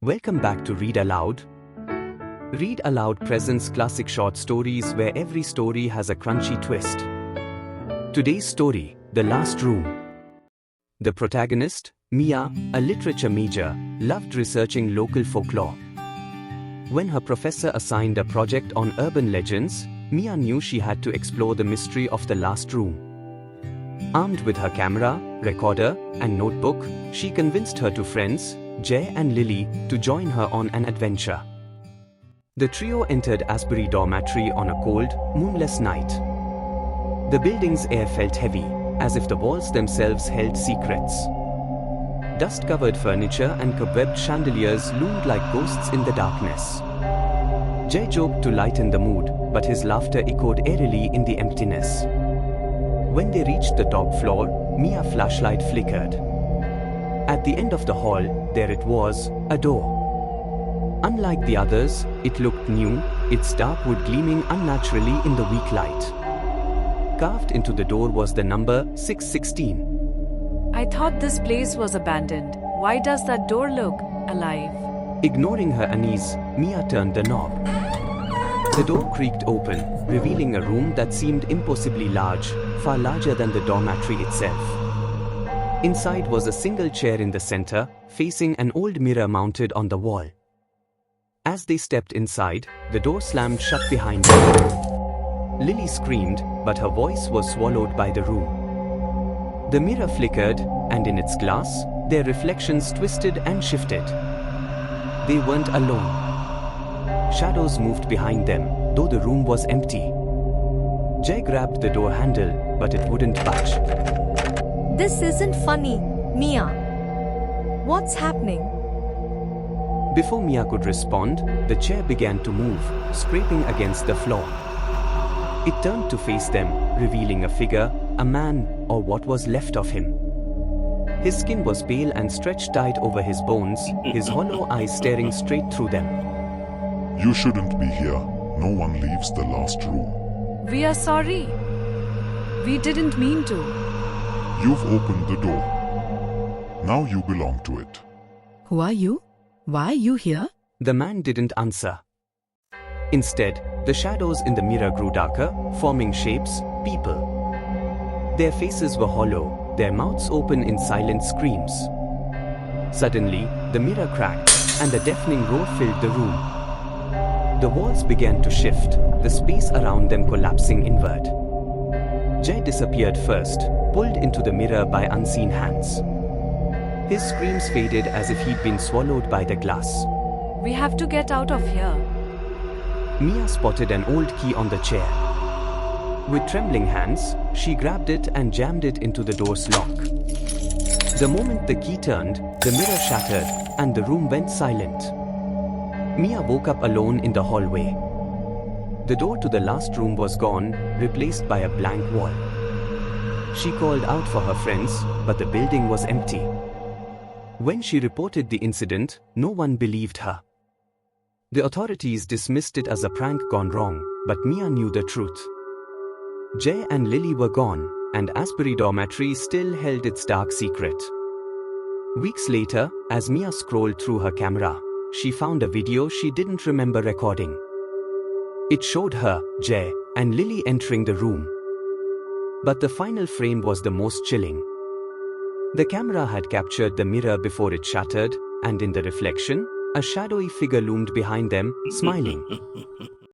Welcome back to Read Aloud. Read Aloud presents classic short stories where every story has a crunchy twist. Today's story, The Last Room. The protagonist, Mia, a literature major, loved researching local folklore. When her professor assigned a project on urban legends, Mia knew she had to explore the mystery of the last room. Armed with her camera, recorder, and notebook, she convinced her two friends, Jay and Lily, to join her on an adventure. The trio entered Asbury Dormitory on a cold, moonless night. The building's air felt heavy, as if the walls themselves held secrets. Dust-covered furniture and cobwebbed chandeliers loomed like ghosts in the darkness. Jay joked to lighten the mood, but his laughter echoed eerily in the emptiness. When they reached the top floor, Mia's flashlight flickered. At the end of the hall, there it was, a door. Unlike the others, it looked new, its dark wood gleaming unnaturally in the weak light. Carved into the door was the number 616. I thought this place was abandoned. Why does that door look alive? Ignoring her unease, Mia turned the knob. The door creaked open, revealing a room that seemed impossibly large, far larger than the dormitory itself. Inside was a single chair in the center, facing an old mirror mounted on the wall. As they stepped inside, the door slammed shut behind them. Lily screamed, but her voice was swallowed by the room. The mirror flickered, and in its glass, their reflections twisted and shifted. They weren't alone. Shadows moved behind them, though the room was empty. Jay grabbed the door handle, but it wouldn't budge. This isn't funny, Mia. What's happening? Before Mia could respond, the chair began to move, scraping against the floor. It turned to face them, revealing a figure, a man, or what was left of him. His skin was pale and stretched tight over his bones, his hollow eyes staring straight through them. You shouldn't be here. No one leaves the last room. We are sorry. We didn't mean to. You've opened the door. Now you belong to it. Who are you? Why are you here? The man didn't answer. Instead, the shadows in the mirror grew darker, forming shapes, people. Their faces were hollow, their mouths open in silent screams. Suddenly, the mirror cracked, and a deafening roar filled the room. The walls began to shift, the space around them collapsing inward. Jay disappeared first, pulled into the mirror by unseen hands. His screams faded as if he'd been swallowed by the glass. We have to get out of here. Mia spotted an old key on the chair. With trembling hands, she grabbed it and jammed it into the door's lock. The moment the key turned, the mirror shattered, and the room went silent. Mia woke up alone in the hallway. The door to the last room was gone, replaced by a blank wall. She called out for her friends, but the building was empty. When she reported the incident, no one believed her. The authorities dismissed it as a prank gone wrong, but Mia knew the truth. Jay and Lily were gone, and Asbury Dormitory still held its dark secret. Weeks later, as Mia scrolled through her camera, she found a video she didn't remember recording. It showed her, Jay, and Lily entering the room. But the final frame was the most chilling. The camera had captured the mirror before it shattered, and in the reflection, a shadowy figure loomed behind them, smiling.